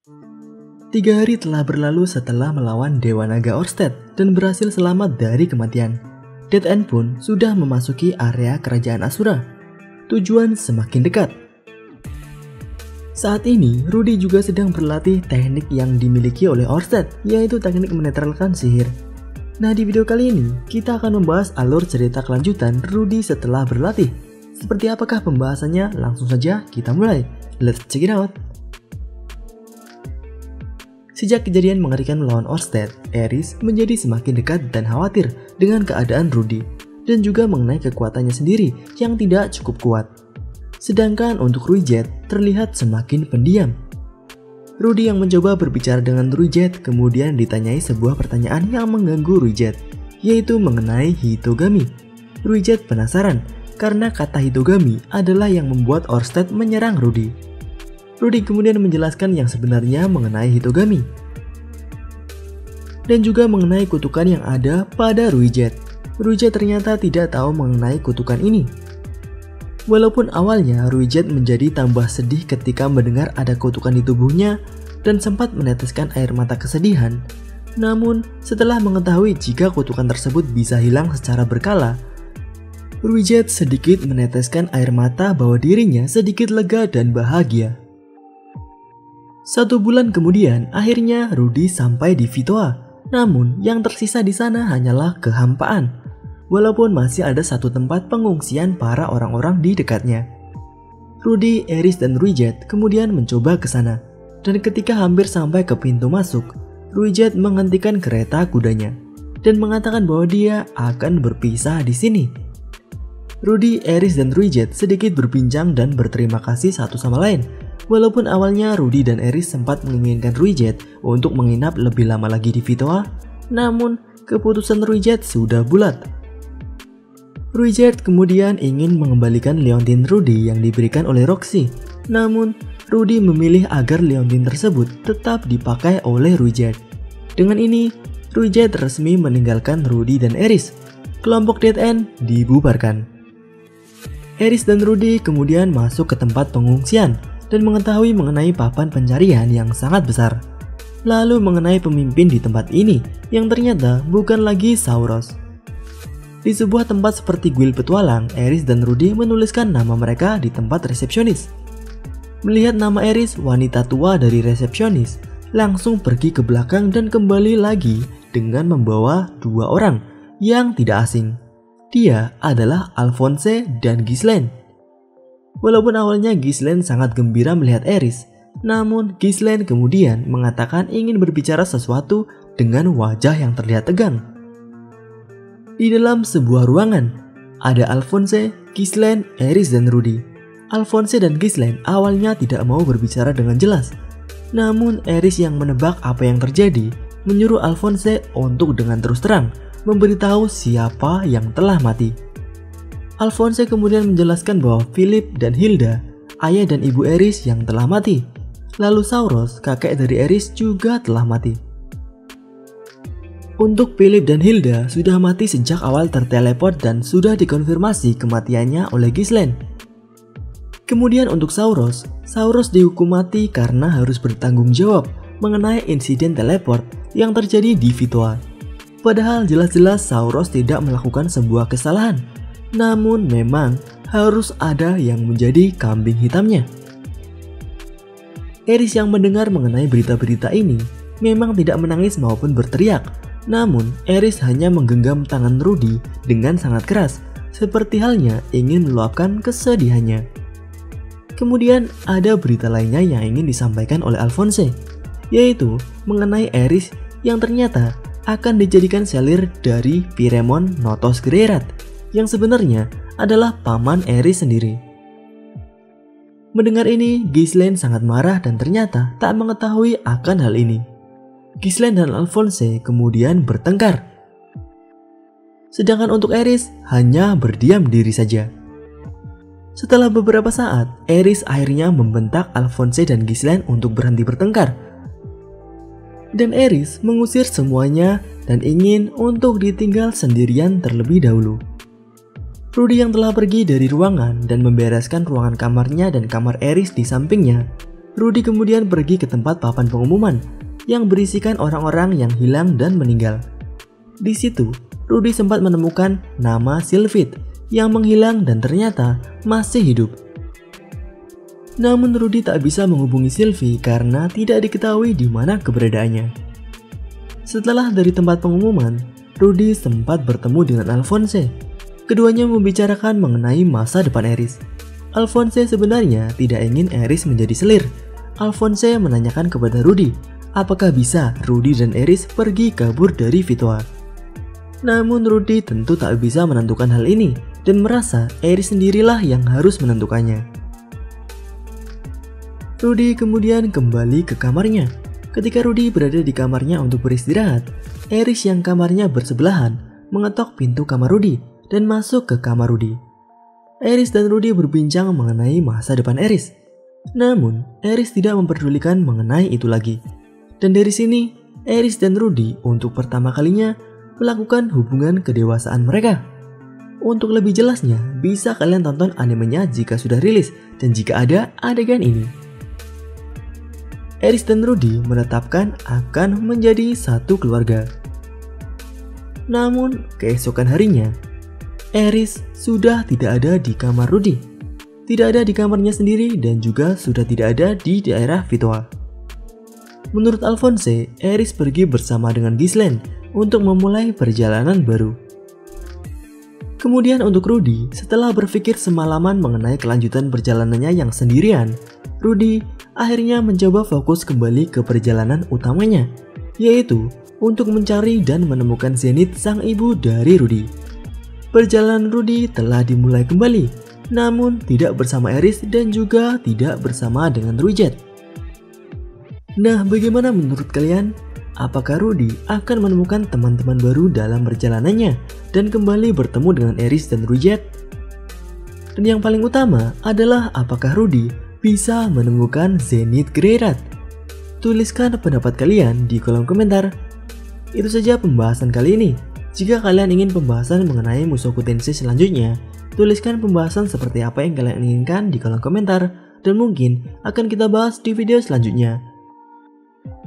3 hari telah berlalu setelah melawan Dewa Naga Orsted dan berhasil selamat dari kematian. Dead End pun sudah memasuki area kerajaan Asura. Tujuan semakin dekat. Saat ini, Rudy juga sedang berlatih teknik yang dimiliki oleh Orsted, yaitu teknik menetralkan sihir. Nah, di video kali ini, kita akan membahas alur cerita kelanjutan Rudy setelah berlatih. Seperti apakah pembahasannya? Langsung saja kita mulai. Let's check it out. Sejak kejadian mengerikan melawan Orsted, Aerys menjadi semakin dekat dan khawatir dengan keadaan Rudy, dan juga mengenai kekuatannya sendiri yang tidak cukup kuat. Sedangkan untuk Ruijet terlihat semakin pendiam. Rudy yang mencoba berbicara dengan Ruijet kemudian ditanyai sebuah pertanyaan yang mengganggu Ruijet, yaitu mengenai Hitogami. Ruijet penasaran karena kata Hitogami adalah yang membuat Orsted menyerang Rudy. Rudy kemudian menjelaskan yang sebenarnya mengenai Hitogami dan juga mengenai kutukan yang ada pada Ruijet. Ruijet ternyata tidak tahu mengenai kutukan ini. Walaupun awalnya Ruijet menjadi tambah sedih ketika mendengar ada kutukan di tubuhnya dan sempat meneteskan air mata kesedihan, namun setelah mengetahui jika kutukan tersebut bisa hilang secara berkala, Ruijet sedikit meneteskan air mata bahwa dirinya sedikit lega dan bahagia. 1 bulan kemudian, akhirnya Rudy sampai di Vitoa. Namun, yang tersisa di sana hanyalah kehampaan. Walaupun masih ada satu tempat pengungsian para orang-orang di dekatnya. Rudy, Aerys, dan Ruijet kemudian mencoba ke sana. Dan ketika hampir sampai ke pintu masuk, Ruijet menghentikan kereta kudanya dan mengatakan bahwa dia akan berpisah di sini. Rudy, Aerys, dan Ruijet sedikit berbincang dan berterima kasih satu sama lain. Walaupun awalnya Rudy dan Aerys sempat menginginkan Ruijet untuk menginap lebih lama lagi di Vitoa, namun keputusan Ruijet sudah bulat. Ruijet kemudian ingin mengembalikan Leontyne Rudy yang diberikan oleh Roxy, namun Rudy memilih agar Leontyne tersebut tetap dipakai oleh Ruijet. Dengan ini, Ruijet resmi meninggalkan Rudy dan Aerys. Kelompok Dead End dibubarkan. Aerys dan Rudy kemudian masuk ke tempat pengungsian dan mengetahui mengenai papan pencarian yang sangat besar. Lalu mengenai pemimpin di tempat ini yang ternyata bukan lagi Sauros. Di sebuah tempat seperti kuil petualang, Aerys dan Rudy menuliskan nama mereka di tempat resepsionis. Melihat nama Aerys, wanita tua dari resepsionis langsung pergi ke belakang dan kembali lagi dengan membawa 2 orang yang tidak asing. Dia adalah Alphonse dan Ghislaine. Walaupun awalnya Ghislaine sangat gembira melihat Aerys, namun Ghislaine kemudian mengatakan ingin berbicara sesuatu dengan wajah yang terlihat tegang. Di dalam sebuah ruangan, ada Alphonse, Ghislaine, Aerys, dan Rudy. Alphonse dan Ghislaine awalnya tidak mau berbicara dengan jelas. Namun Aerys yang menebak apa yang terjadi, menyuruh Alphonse untuk dengan terus terang memberitahu siapa yang telah mati. Alphonse kemudian menjelaskan bahwa Philip dan Hilda, ayah dan ibu Aerys yang telah mati. Lalu Sauros, kakek dari Aerys juga telah mati. Untuk Philip dan Hilda sudah mati sejak awal terteleport dan sudah dikonfirmasi kematiannya oleh Ghislaine. Kemudian untuk Sauros dihukum mati karena harus bertanggung jawab mengenai insiden teleport yang terjadi di Vitoa. Padahal jelas-jelas Sauros tidak melakukan sebuah kesalahan, namun memang harus ada yang menjadi kambing hitamnya. Aerys yang mendengar mengenai berita-berita ini memang tidak menangis maupun berteriak. Namun, Aerys hanya menggenggam tangan Rudy dengan sangat keras, seperti halnya ingin meluapkan kesedihannya. Kemudian ada berita lainnya yang ingin disampaikan oleh Alphonse, yaitu mengenai Aerys yang ternyata akan dijadikan selir dari Piremon Notos Greirat, yang sebenarnya adalah paman Aerys sendiri. Mendengar ini, Ghislaine sangat marah dan ternyata tak mengetahui akan hal ini. Ghislaine dan Alphonse kemudian bertengkar. Sedangkan untuk Aerys hanya berdiam diri saja. Setelah beberapa saat, Aerys akhirnya membentak Alphonse dan Ghislaine untuk berhenti bertengkar. Dan Aerys mengusir semuanya dan ingin untuk ditinggal sendirian terlebih dahulu. Rudy yang telah pergi dari ruangan dan membereskan ruangan kamarnya dan kamar Aerys di sampingnya, Rudy kemudian pergi ke tempat papan pengumuman yang berisikan orang-orang yang hilang dan meninggal. Di situ, Rudy sempat menemukan nama Sylvie yang menghilang dan ternyata masih hidup. Namun Rudy tak bisa menghubungi Sylvie karena tidak diketahui di mana keberadaannya. Setelah dari tempat pengumuman, Rudy sempat bertemu dengan Alphonse. Keduanya membicarakan mengenai masa depan Eris. Alphonse sebenarnya tidak ingin Eris menjadi selir. Alphonse menanyakan kepada Rudy, apakah bisa Rudy dan Eris pergi kabur dari Vitoa. Namun Rudy tentu tak bisa menentukan hal ini dan merasa Eris sendirilah yang harus menentukannya. Rudy kemudian kembali ke kamarnya. Ketika Rudy berada di kamarnya untuk beristirahat, Eris yang kamarnya bersebelahan mengetok pintu kamar Rudy dan masuk ke kamar Rudy. Eris dan Rudy berbincang mengenai masa depan Eris. Namun, Eris tidak memperdulikan mengenai itu lagi. Dan dari sini, Eris dan Rudy untuk pertama kalinya melakukan hubungan kedewasaan mereka. Untuk lebih jelasnya, bisa kalian tonton animenya jika sudah rilis dan jika ada adegan ini. Eris dan Rudy menetapkan akan menjadi satu keluarga. Namun, keesokan harinya, Eris sudah tidak ada di kamar Rudy. Tidak ada di kamarnya sendiri dan juga sudah tidak ada di daerah Vitoa. Menurut Alphonse, Eris pergi bersama dengan Ghislaine untuk memulai perjalanan baru. Kemudian untuk Rudy, setelah berpikir semalaman mengenai kelanjutan perjalanannya yang sendirian, Rudy akhirnya mencoba fokus kembali ke perjalanan utamanya, yaitu untuk mencari dan menemukan Zenith sang ibu dari Rudy. Perjalanan Rudy telah dimulai kembali, namun tidak bersama Eris dan juga tidak bersama dengan Ruijet. Nah, bagaimana menurut kalian? Apakah Rudy akan menemukan teman-teman baru dalam perjalanannya dan kembali bertemu dengan Eris dan Ruijet? Dan yang paling utama adalah apakah Rudy bisa menemukan Zenith Greirat? Tuliskan pendapat kalian di kolom komentar. Itu saja pembahasan kali ini. Jika kalian ingin pembahasan mengenai Mushoku Tensei selanjutnya, tuliskan pembahasan seperti apa yang kalian inginkan di kolom komentar dan mungkin akan kita bahas di video selanjutnya.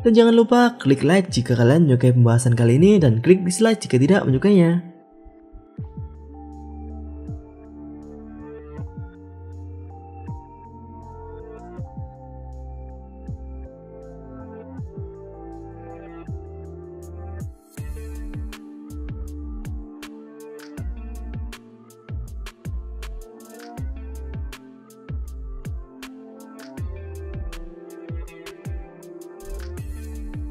Dan jangan lupa klik like jika kalian menyukai pembahasan kali ini dan klik dislike jika tidak menyukainya.